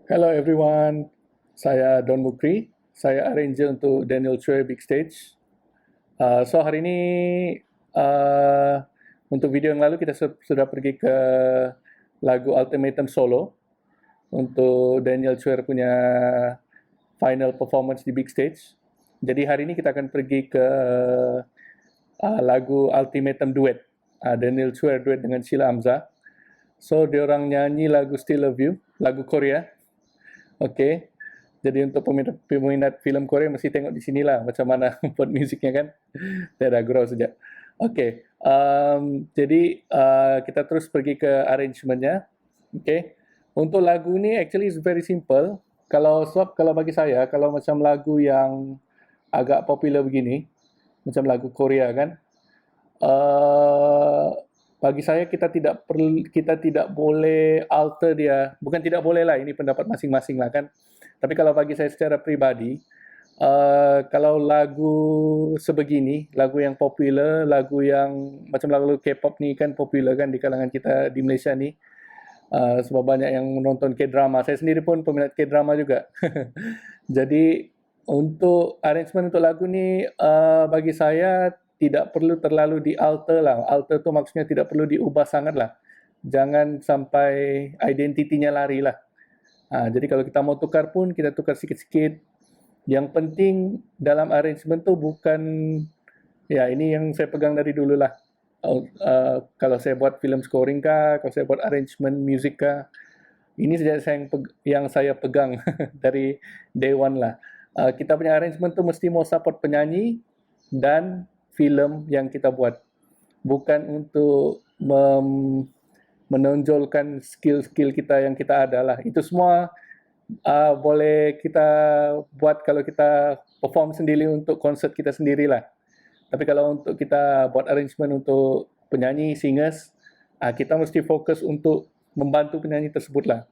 Hello everyone, saya Don Mukri. Saya arranger untuk Daniel Choi Big Stage. So hari ini untuk video yang lalu kita sudah pergi ke lagu Ultimatum Solo untuk Daniel Choi punya final performance di Big Stage. Jadi hari ini kita akan pergi ke lagu Ultimatum Duet. Daniel Choi duet dengan Sheila Hamzah. So diorang nyanyi lagu Still Love You, lagu Korea. Oke. Jadi untuk peminat film Korea mesti tengok di sinilah macam mana buat musiknya kan. Tidak gurau saja. Oke. Jadi kita terus pergi ke arrangementnya. Oke. Untuk lagu ini actually is very simple. Kalau bagi saya kalau macam lagu yang agak popular begini, macam lagu Korea kan, bagi saya kita tidak boleh alter dia, bukan tidak boleh lah, ini pendapat masing-masing lah kan. Tapi kalau bagi saya secara pribadi, kalau lagu sebegini, lagu yang popular, lagu yang macam lagu K-pop ni kan popular kan di kalangan kita di Malaysia ni, sebab banyak yang menonton K-drama. Saya sendiri pun peminat K-drama juga. Jadi untuk arrangement untuk lagu ni bagi saya tidak perlu terlalu dialter lah. Alter tu maksudnya tidak perlu diubah sangat lah. Jangan sampai identitinya lari lah. Jadi kalau kita mau tukar pun kita tukar sikit-sikit. Yang penting dalam arrangement tu bukan, ya ini yang saya pegang dari dulu lah. Kalau saya buat film scoring kah, kalau saya buat arrangement music kah, ini saja yang saya pegang dari day one lah. Kita punya arrangement tu mesti mau support penyanyi dan film yang kita buat. Bukan untuk menonjolkan skill-skill kita yang kita ada lah. Itu semua boleh kita buat kalau kita perform sendiri untuk konsert kita sendirilah. Tapi kalau untuk kita buat arrangement untuk penyanyi, singers, kita mesti fokus untuk membantu penyanyi tersebut lah.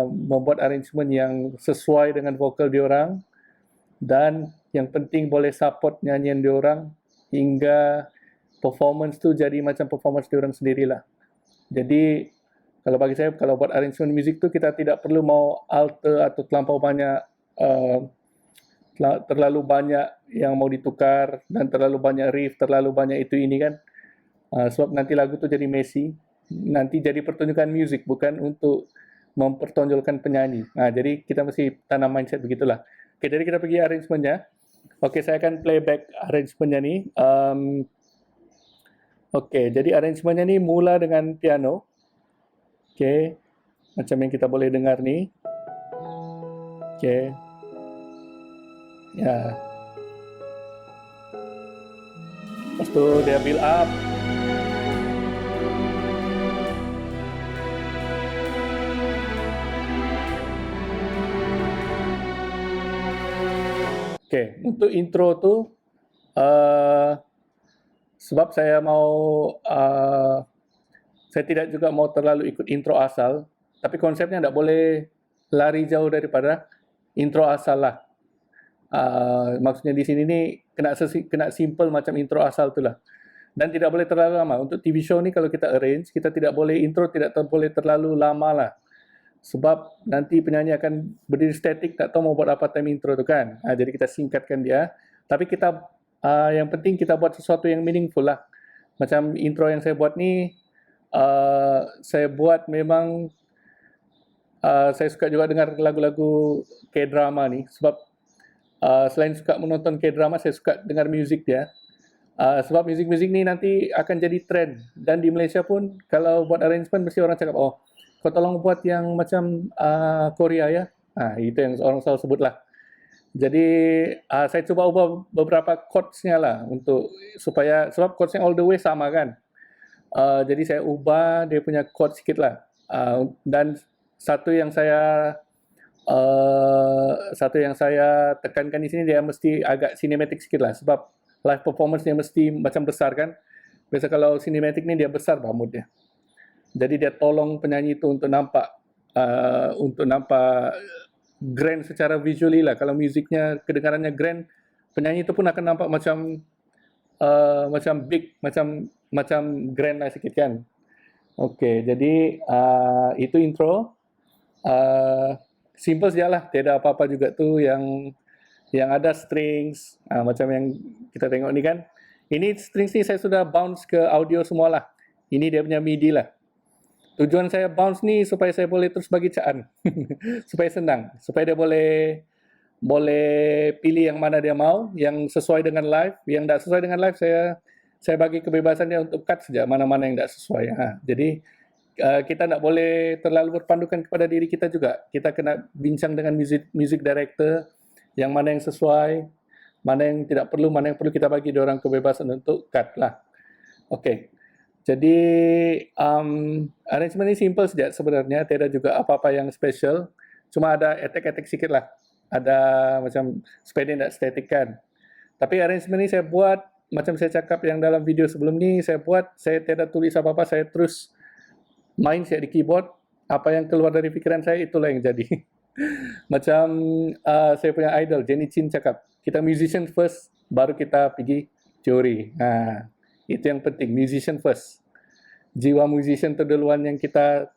Membuat arrangement yang sesuai dengan vokal diorang dan yang penting boleh support nyanyian diorang hingga performance tu jadi macam performance diorang sendirilah. Jadi kalau bagi saya kalau buat arrangement music tu kita tidak perlu mau alter atau terlalu banyak yang mau ditukar dan terlalu banyak riff, terlalu banyak itu ini kan. Sebab nanti lagu tu jadi messy, nanti jadi pertunjukan musik bukan untuk mempertonjolkan penyanyi. Jadi kita mesti tanam mindset begitulah. Oke, jadi kita pergi arrangementnya. Oke, saya akan playback arrangementnya ni. Oke, jadi arrangementnya ni mula dengan piano. Oke, macam yang kita boleh dengar ni. Oke, ya. Lepas tu dia build up. Oke, untuk intro tu, sebab saya tidak juga mau terlalu ikut intro asal, tapi konsepnya tidak boleh lari jauh daripada intro asal lah. Maksudnya di sini ni kena simple macam intro asal tu lah. Dan tidak boleh terlalu lama. Untuk TV show ni kalau kita arrange, kita tidak boleh intro boleh terlalu lama lah. Sebab nanti penyanyi akan berdiri statik, tak tahu mau buat apa time intro tu kan. Jadi kita singkatkan dia. Tapi kita yang penting kita buat sesuatu yang meaningful lah. Macam intro yang saya buat ni, saya buat memang saya suka juga dengar lagu-lagu K-drama ni. Sebab selain suka menonton K-drama, saya suka dengar muzik dia. Sebab muzik-muzik ni nanti akan jadi trend. Dan di Malaysia pun kalau buat arrangement mesti orang cakap, oh kau tolong buat yang macam Korea ya. Itu yang orang selalu sebut lah. Jadi saya cuba ubah beberapa chords-nya lah sebab chords-nya all the way sama kan. Jadi saya ubah dia punya chord sikit lah. Dan satu yang saya tekankan di sini dia mesti agak cinematic sikit lah sebab live performance dia mesti macam besar kan. Biasa kalau cinematic ni dia besar mood dia. Jadi dia tolong penyanyi itu untuk nampak grand secara visually lah. Kalau musiknya kedengarannya grand, penyanyi itu pun akan nampak macam big, macam grand lah sikit kan. Oke, jadi itu intro. simple saja lah, tiada apa-apa juga tuh yang ada strings, macam yang kita tengok ni kan. Ini strings ni saya sudah bounce ke audio semualah. Ini dia punya MIDI lah. Tujuan saya bounce ni supaya saya boleh terus bagi caan. Supaya senang, supaya dia boleh pilih yang mana dia mau, yang sesuai dengan live, yang tak sesuai dengan live saya bagi kebebasan dia untuk cut saja mana-mana yang tak sesuai. Jadi kita tak boleh terlalu berpandukan kepada diri kita juga. Kita kena bincang dengan music director yang mana yang sesuai, mana yang tidak perlu, mana yang perlu kita bagi dia orang kebebasan untuk cut lah. Okey. Jadi arrangement ni simple saja sebenarnya, tiada juga apa-apa yang special. Cuma ada attack-attack sikit lah. Ada macam supaya dia tak static kan. Tapi arrangement ni saya buat, macam saya cakap yang dalam video sebelum ni, saya tiada tulis apa-apa, saya terus main saya di keyboard, apa yang keluar dari fikiran saya itulah yang jadi. Macam saya punya idol Jenny Chin cakap, kita musician first, baru kita pergi teori. Itu yang penting, musician first. Jiwa musician terduluan yang kita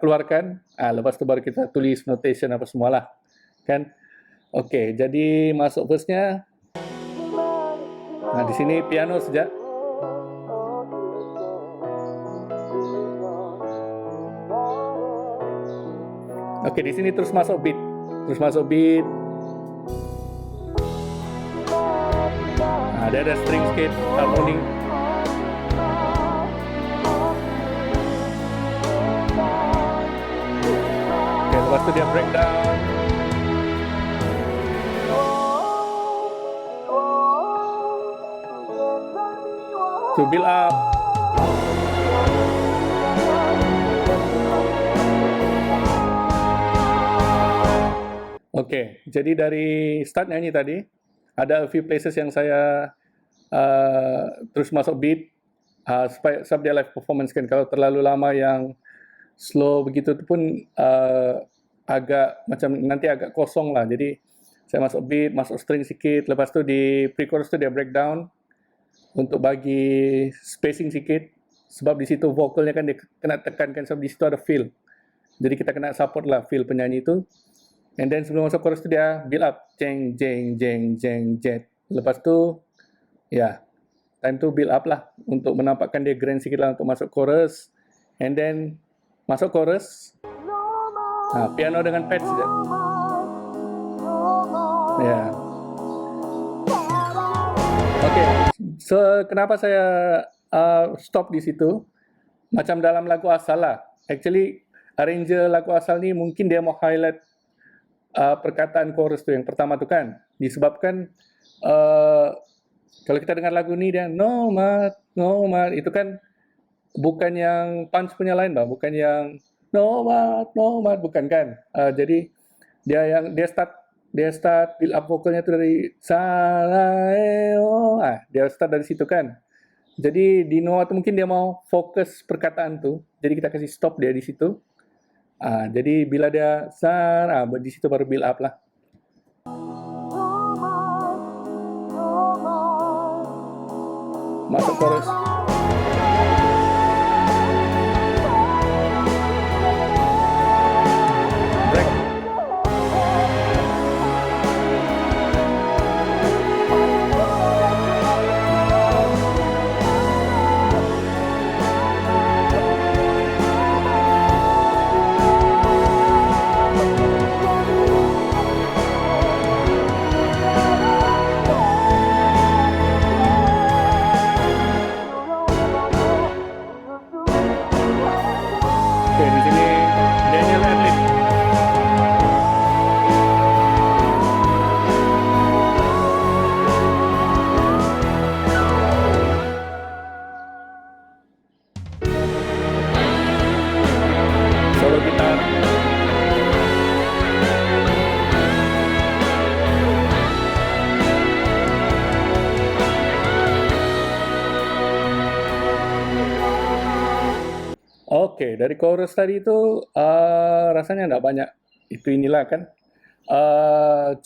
keluarkan, lepas tu baru kita tulis notation apa semualah, kan? Okey, jadi masuk verse-nya. Di sini piano saja. Okey, di sini terus masuk beat. Dia ada string sikit, harmoni. Okey, lepas tu dia breakdown. To build up. Okey, jadi dari start nyanyi tadi, ada a few places yang saya terus masuk beat, supaya sebab dia live performance kan, kalau terlalu lama yang slow begitu tu pun agak macam nanti agak kosong lah. Jadi saya masuk beat, masuk string sikit, lepas tu di pre-chorus tu dia breakdown untuk bagi spacing sikit, sebab di situ vokalnya kan dia kena tekankan, sebab di situ ada feel. Jadi kita kena support lah feel penyanyi tu. And then sebelum masuk chorus tu dia build up, jeng jeng jeng jeng jet. Lepas tu time tu build up lah untuk menampakkan dia grand sikit lah untuk masuk chorus. And then masuk chorus, piano dengan pad saja. Okay, so kenapa saya stop di situ? Macam dalam lagu asal lah. Actually, arranger lagu asal ni mungkin dia mau highlight perkataan chorus tu yang pertama tu kan. Disebabkan kalau kita dengar lagu ni dia no mat, itu kan bukan yang punch punya line bah, bukan yang no mat, bukan kan. Jadi dia start build up vokalnya tu dari salaeo. Dia start dari situ kan. Jadi di Noah tu mungkin dia mau fokus perkataan tu. Jadi kita kasih stop dia di situ. Jadi bila dia di situ baru build up lah. Masuk chorus. Break. Oke, di sini Daniel Adlib. Solo gitar. Oke, dari chorus tadi itu rasanya tidak banyak itu inilah kan.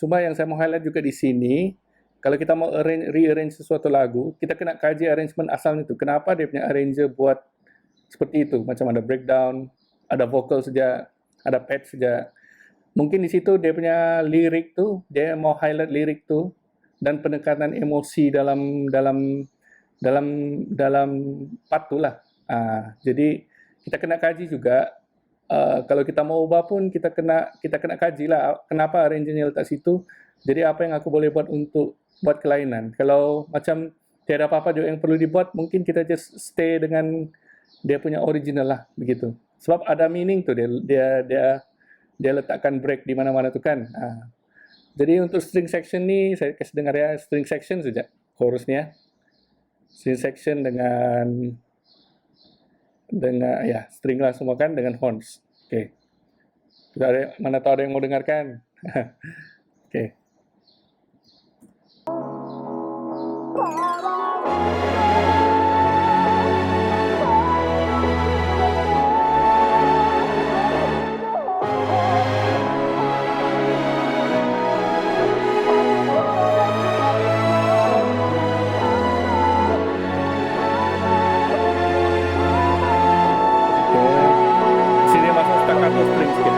Cuma yang saya mau highlight juga di sini, kalau kita mau rearrange sesuatu lagu, kita kena kaji arrangement asalnya itu. Kenapa dia punya arranger buat seperti itu, macam ada breakdown, ada vokal saja, ada pad saja. Mungkin di situ dia punya lirik tuh, dia mau highlight lirik tuh dan penekanan emosi dalam dalam part tu lah. Jadi kita kena kaji juga. Kalau kita mau ubah pun kita kena kaji lah kenapa arrangernya letak situ. Jadi apa yang aku boleh buat untuk buat kelainan. Kalau macam tiada apa-apa juga yang perlu dibuat, mungkin kita just stay dengan dia punya original lah begitu. Sebab ada meaning tuh dia letakkan break di mana-mana tu kan. Jadi untuk string section ni saya kasih dengar ya, string section saja chorusnya. String section dengan ya string lah semua kan dengan horns. Okey. Mana tahu ada yang mau dengarkan. Okey. Sini masuk staccato string sikit.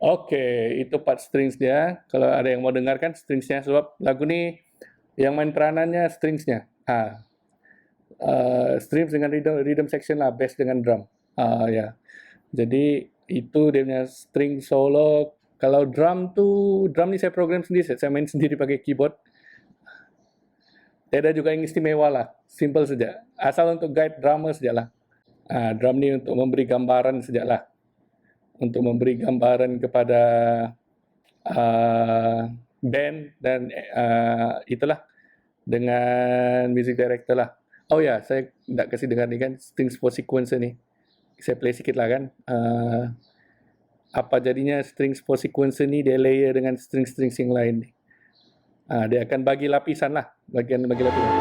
Okey, itu part strings dia. Kalau ada yang mau dengarkan stringsnya, sebab lagu ni yang main peranannya stringsnya. Strings dengan rhythm section lah, bass dengan drum. Ya. Jadi itu dia punya string solo. Kalau drum ni saya program sendiri, saya main sendiri pakai keyboard. Tiada juga yang istimewa lah, simple saja. Asal untuk guide drummer sajalah. Drum ni untuk memberi gambaran sajalah. Untuk memberi gambaran kepada band dan itulah dengan music director lah. Oh ya, saya nak kasih dengar ni kan strings for sequencer ni. Saya play sikit lah kan. Apa jadinya strings for sequencer ni dia layer dengan strings yang lain ni. Dia akan bagi lapisan lah, bagi lapisan.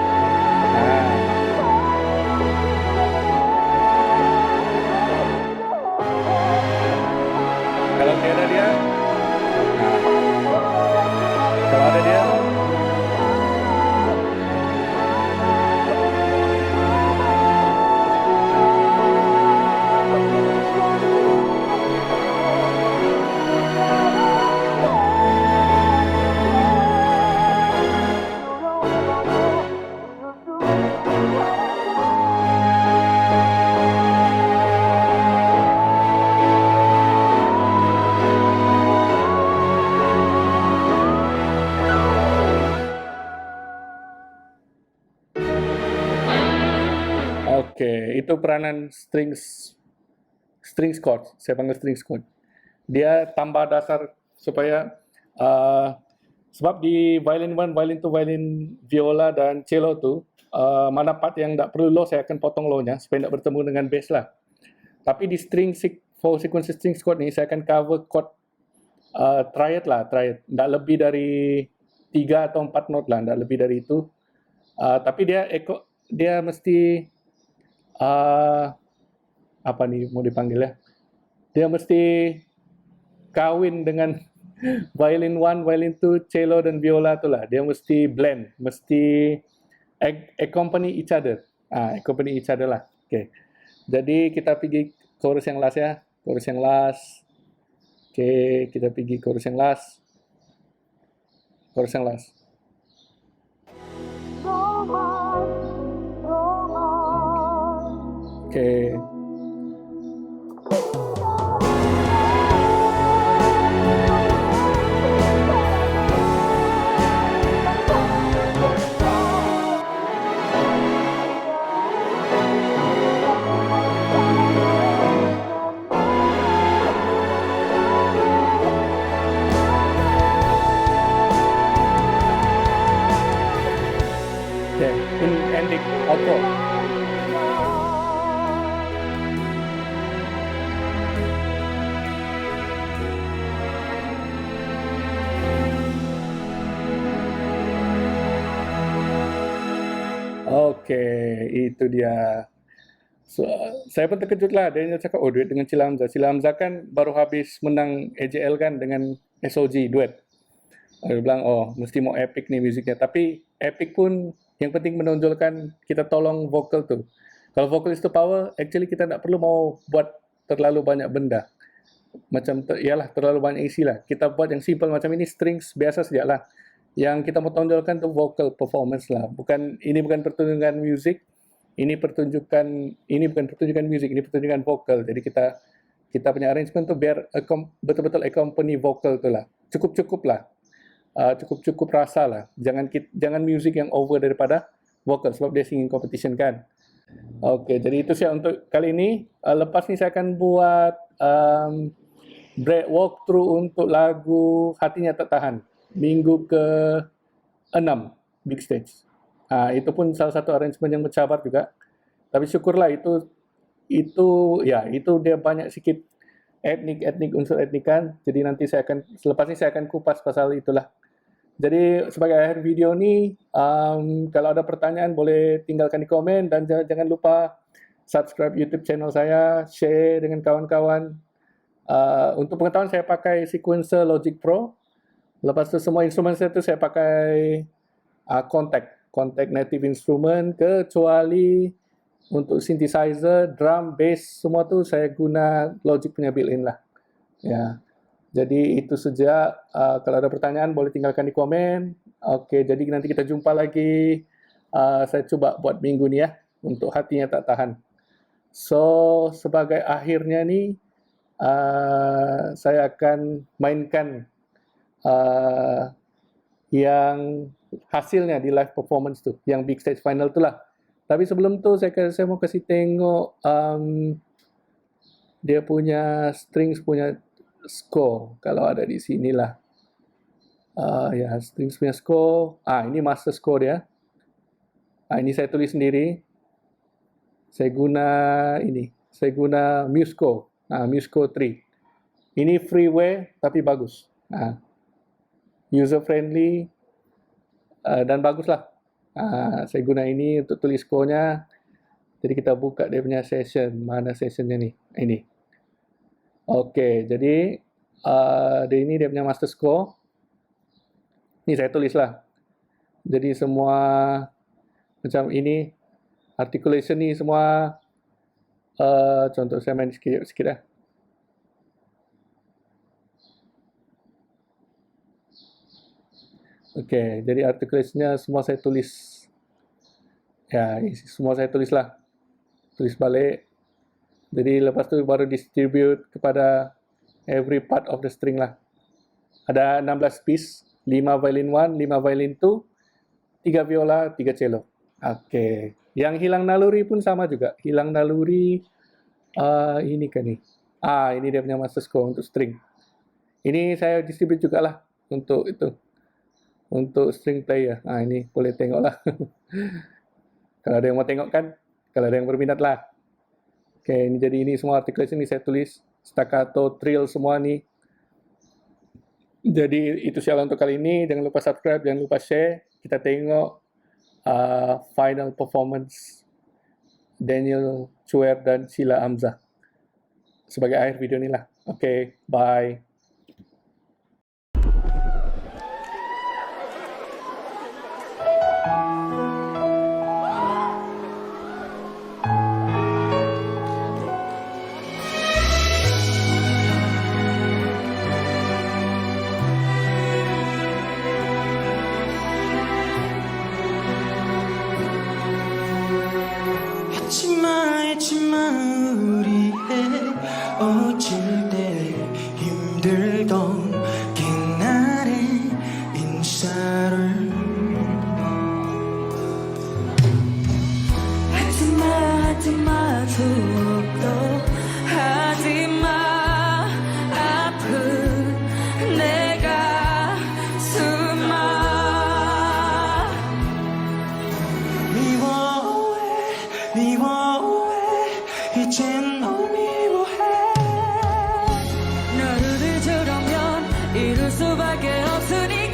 Kalau tiada dia, kalau ada dia, Okey, itu peranan strings chord. Saya panggil strings chord. Dia tambah dasar supaya sebab di violin 1, violin 2, violin viola dan cello tu mana part yang tak perlu low saya akan potong low-nya supaya tak bertemu dengan bass lah. Tapi di for sequence string chord ni saya akan cover chord triad lah, triad. Tak lebih dari 3 atau 4 note lah, tak lebih dari itu. Tapi dia mesti apa ni mau dipanggil ya? Dia mesti kawin dengan violin 1, violin 2, cello dan viola tu lah. Dia mesti blend, mesti accompany each other. Accompany each other lah. Okay. Jadi kita pergi chorus yang last ya. Chorus yang last. Okay, kita pergi chorus yang last. Chorus yang last. Okay. Pro. Okey, itu dia. So, saya pun terkejut lah. Daniel cakap, oh duet dengan Cila Hamzah. Cila Hamzah kan baru habis menang AJL kan dengan SOG, duet. Dia bilang, oh mesti mau epic nih musiknya. Tapi epic pun yang penting menonjolkan kita tolong vokal tuh. Kalau vokalis itu power, actually kita tak perlu mau buat terlalu banyak benda. Macam, iyalah terlalu banyak isi lah. Kita buat yang simple macam ini, strings biasa saja lah. Yang kita mau tonjolkan tuh vocal performance lah. Ini bukan pertunjukan musik. Ini bukan pertunjukan musik, ini pertunjukan vokal. Jadi kita punya arrangement tu biar betul-betul accompany vokal tu lah. Cukup-cukup lah. Cukup-cukup rasa lah. Jangan musik yang over daripada vokal sebab dia singing competition kan. Okey, jadi itu saya untuk kali ini. Lepas ni saya akan buat break walkthrough untuk lagu Hatinya Tak Tahan. Minggu ke-6 Big Stage. Itu pun salah satu arrangement yang bercabar juga. Tapi syukurlah itu dia banyak sikit unsur etnikan. Jadi nanti selepas ini saya akan kupas pasal itulah. Jadi sebagai akhir video ni, kalau ada pertanyaan boleh tinggalkan di komen dan jangan lupa subscribe YouTube channel saya, share dengan kawan-kawan. Untuk pengetahuan saya pakai sequencer Logic Pro. Lepas tu semua instrumen saya tu saya pakai Kontakt native instrument, kecuali untuk synthesizer, drum, bass, semua tu saya guna Logic punya built-in lah. Ya. Jadi itu saja. Kalau ada pertanyaan boleh tinggalkan di komen. Okey, jadi nanti kita jumpa lagi. Saya cuba buat minggu ni ya untuk Hatinya Tak Tahan. So sebagai akhirnya ni saya akan mainkan yang hasilnya di live performance tu, yang big stage final tu lah. Tapi sebelum tu saya mau kasih tengok dia punya strings punya score kalau ada di sinilah. Ya, strings punya score. Ini master score dia. Ini saya tulis sendiri. Saya guna Musco. Musco 3. Ini freeware tapi bagus. User friendly dan baguslah. Saya guna ini untuk tulis score-nya. Jadi kita buka dia punya session. Mana sessionnya ni? Ini. Okey, jadi dia punya master score. Ni saya tulislah. Jadi semua macam ini, articulation ni semua. Contoh saya main sikit lah. Okey, jadi articulation-nya semua saya tulis. Ya, semua saya tulislah. Tulis balik. Jadi lepas tu baru distribute kepada every part of the string lah. Ada 16 piece, 5 violin 1, 5 violin 2, 3 viola, 3 cello. Okey. Yang hilang naluri pun sama juga. Hilang naluri ini kan ni. Ini dia punya master score untuk string. Ini saya distribute jugalah untuk itu. Untuk string player. Ini boleh tengoklah. Kalau ada yang mau tengok kan, kalau ada yang berminat lah. Okey, ini semua articulation ni saya tulis, staccato, trill semua ni. Jadi itu sahaja untuk kali ini. Jangan lupa subscribe, jangan lupa share. Kita tengok final performance Daniel Chuer dan Cila Hamzah sebagai akhir video ni lah. Okey, bye. 잊지마 우리의 어쩔 때 힘든 수밖에 없으니까